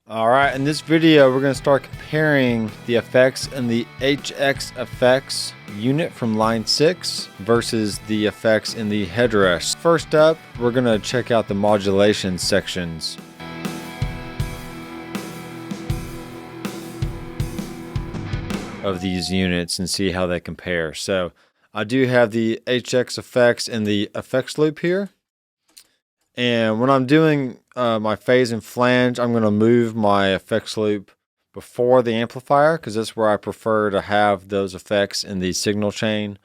Alright, in this video we're going to start comparing the effects in the HX effects unit from line 6 versus the effects in the Headrush. First up, we're going to check out the modulation sections. Of these units and see how they compare. So I do have the HX effects in the effects loop here. And when I'm doing my phase and flange, I'm going to move my effects loop before the amplifier because that's where I prefer to have those effects in the signal chain.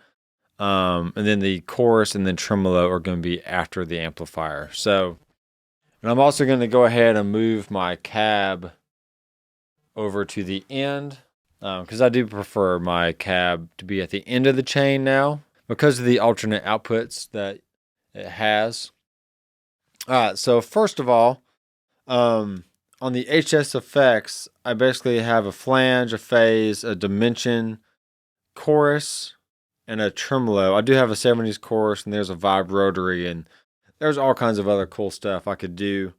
And then the chorus and then tremolo are going to be after the amplifier. So, and I'm also going to go ahead and move my cab over to the end because I do prefer my cab to be at the end of the chain now because of the alternate outputs that it has. Alright, so first of all, on the HS effects, I basically have a flange, a phase, a dimension, chorus, and a tremolo. I do have a 70s chorus, and there's a vibe rotary, and there's all kinds of other cool stuff I could do.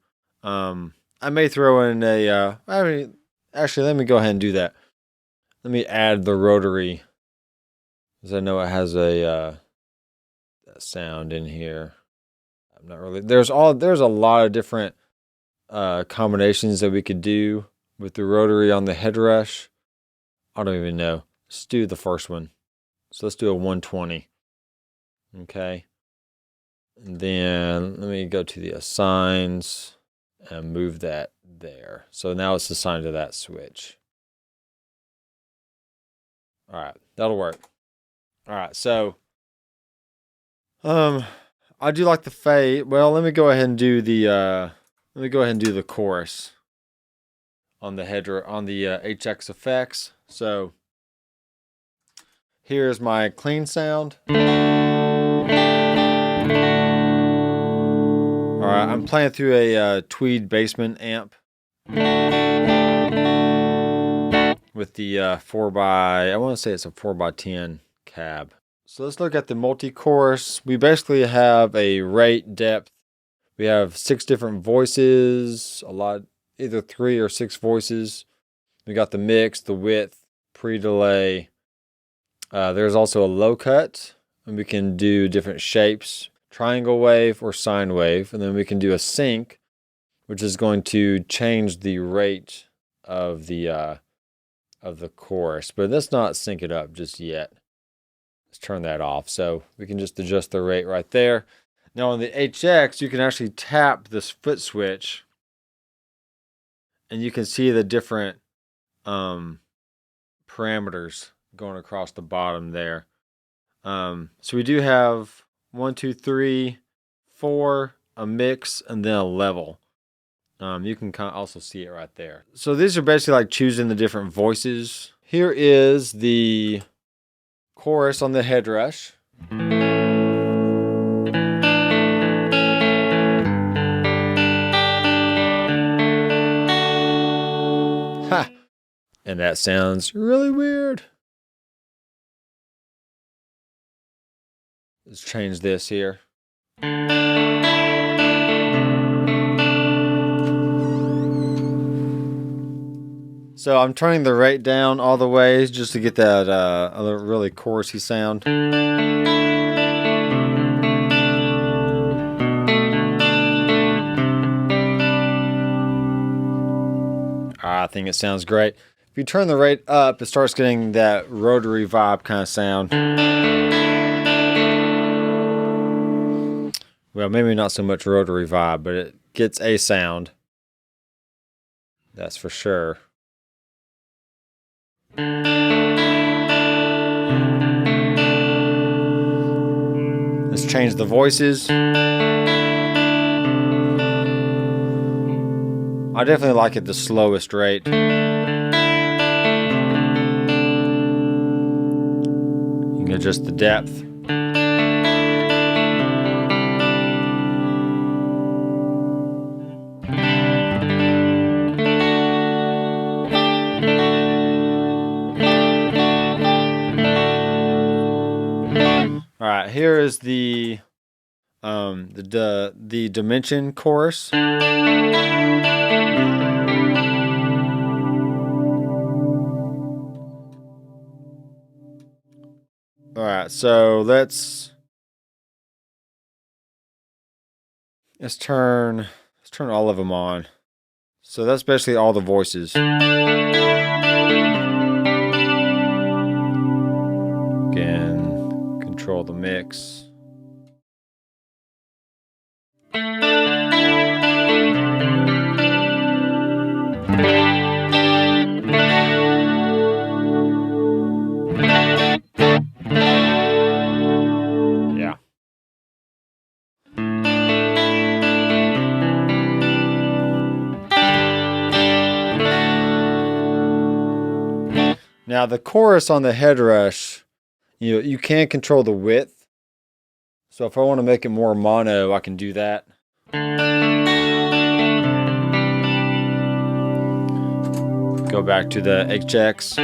I may throw in a, actually, let me go ahead and do that. Let me add the rotary, because I know it has a sound in here. Not really. There's a lot of different combinations that we could do with the rotary on the Headrush. I don't even know. Let's do the first one. So let's do a 120. Okay. And then let me go to the assigns and move that there. So now it's assigned to that switch. All right, that'll work. All right, so I do like the fade. Well, let me go ahead and do the chorus on the HX effects. So here's my clean sound. All right, I'm playing through a Tweed basement amp with the I want to say it's a 4x10 cab. So let's look at the multi-chorus. We basically have a rate, depth. We have 6 different voices, either 3 or 6 voices. We got the mix, the width, pre-delay. There's also a low cut, and we can do different shapes, triangle wave or sine wave. And then we can do a sync, which is going to change the rate of the chorus. But let's not sync it up just yet. Let's turn that off. So we can just adjust the rate right there. Now on the HX, you can actually tap this foot switch and you can see the different parameters going across the bottom there. So we do have 1, 2, 3, 4, a mix, and then a level. You can also see it right there. So these are basically like choosing the different voices. Here is the chorus on the Headrush. Ha! And that sounds really weird. Let's change this here. So I'm turning the rate down all the way just to get that a really chorusy sound. I think it sounds great. If you turn the rate up, it starts getting that rotary vibe kind of sound. Well, maybe not so much rotary vibe, but it gets a sound. That's for sure. Let's change the voices. I definitely like it the slowest rate. You can adjust the depth. All right, here is the dimension chorus. right, so let's turn all of them on. So that's basically all the voices. Again, control the mix. Yeah. Now the chorus on the Headrush, you can control the width. So if I want to make it more mono, I can do that. Go back to the HX.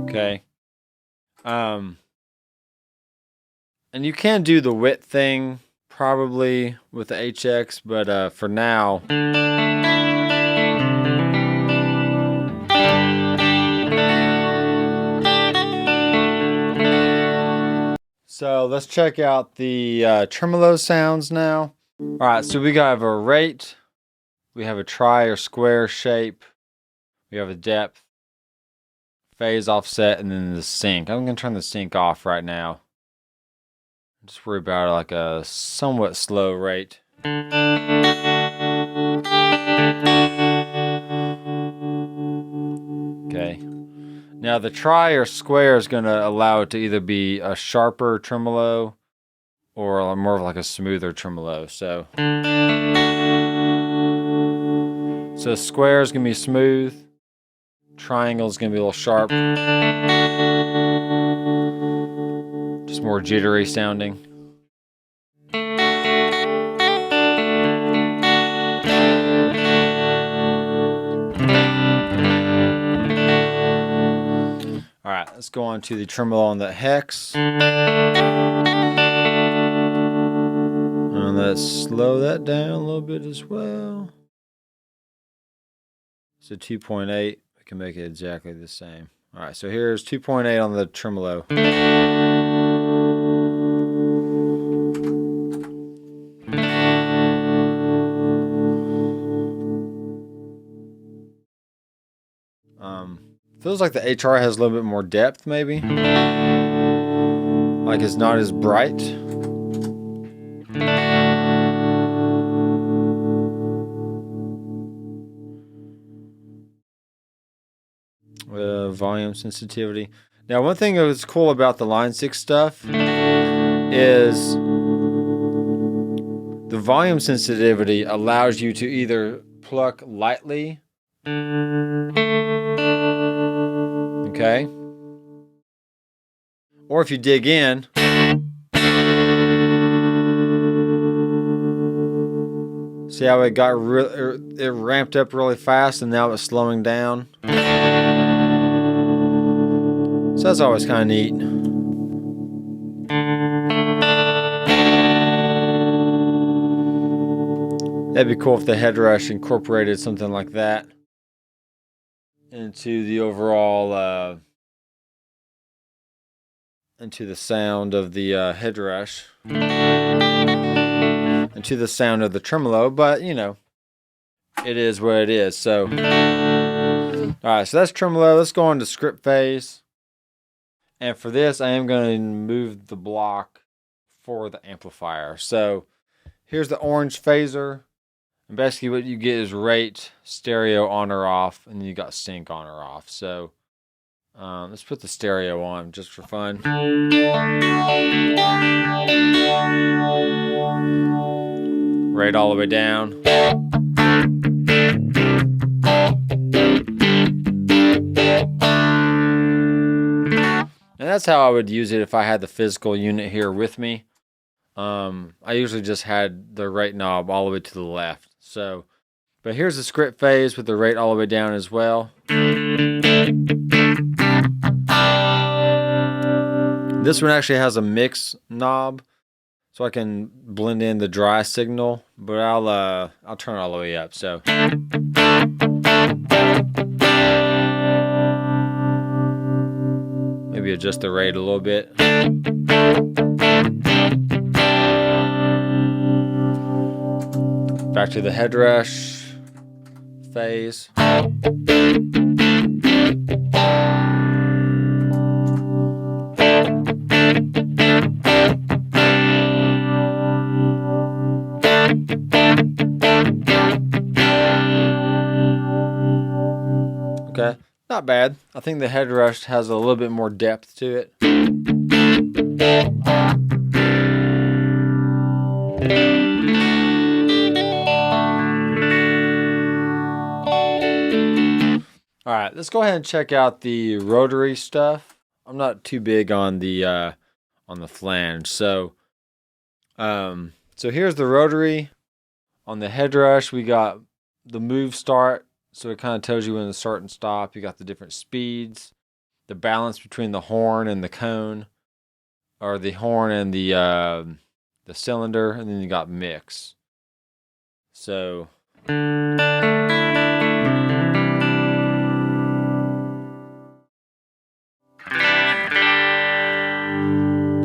Okay. And you can do the width thing probably with the HX, but for now, so let's check out the tremolo sounds now. All right, so we have a rate, we have a tri or square shape, we have a depth, phase offset, and then the sync. I'm gonna turn the sync off right now. Just worry about like a somewhat slow rate. Okay. Now the tri or square is going to allow it to either be a sharper tremolo or more of like a smoother tremolo. So square is going to be smooth. Triangle is going to be a little sharp. Just more jittery sounding. All right, let's go on to the tremolo on the hex. And let's slow that down a little bit as well. So 2.8, we can make it exactly the same. All right, so here's 2.8 on the tremolo. Feels like the HR has a little bit more depth, maybe. Like it's not as bright. Volume sensitivity. Now, one thing that was cool about the Line 6 stuff is the volume sensitivity allows you to either pluck lightly, okay, or if you dig in, see how it got it ramped up really fast and now it's slowing down. So that's always kind of neat. That'd be cool if the Headrush incorporated something like that into the overall, into the sound of the Headrush, into the sound of the tremolo, but you know, it is what it is. So, alright, so that's tremolo. Let's go on to script phase. And for this, I am going to move the block for the amplifier. So here's the orange phaser. And basically what you get is rate, stereo on or off, and then you got sync on or off. So let's put the stereo on just for fun. Rate all the way down. And that's how I would use it if I had the physical unit here with me. I usually just had the rate knob all the way to the left. So, but here's the script phase with the rate all the way down as well. This one actually has a mix knob, so I can blend in the dry signal, but I'll turn it all the way up. So. maybe adjust the rate a little bit. Back to the Headrush phase. Okay, not bad. I think the Headrush has a little bit more depth to it. All right, let's go ahead and check out the rotary stuff. I'm not too big on the flange, so here's the rotary. On the Headrush, we got the move start, so it kind of tells you when to start and stop. You got the different speeds, the balance between the horn and the cone, or the horn and the cylinder, and then you got mix. So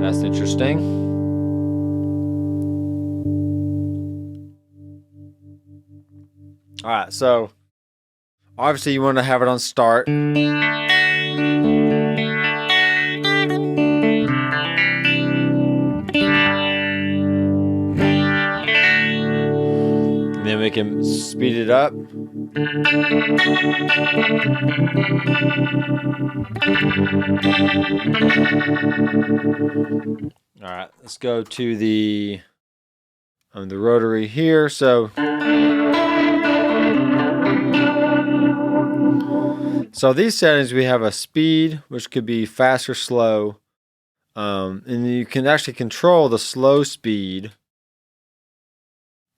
that's interesting. All right, so obviously you want to have it on start. And then we can speed it up. All right, let's go to the rotary here. So these settings, we have a speed, which could be fast or slow. And you can actually control the slow speed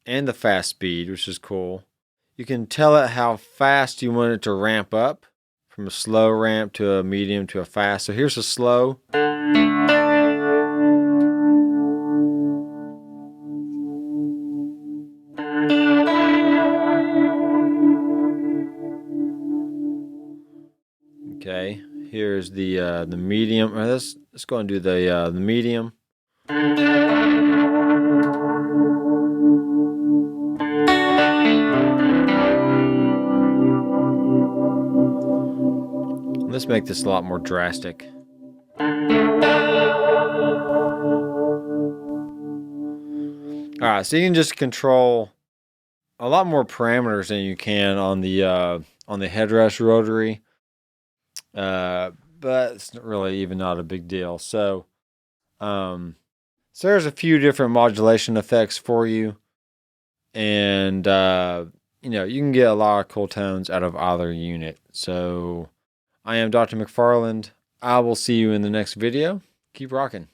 and the fast speed, which is cool. You can tell it how fast you want it to ramp up, from a slow ramp to a medium to a fast. So here's a slow. Okay, here's the medium. Let's go and do the medium. Let's make this a lot more drastic. All right, so you can just control a lot more parameters than you can on the Headrush rotary. But it's really even not a big deal. So there's a few different modulation effects for you, and you can get a lot of cool tones out of either unit. So I am Dr. McFarland. I will see you in the next video. Keep rocking.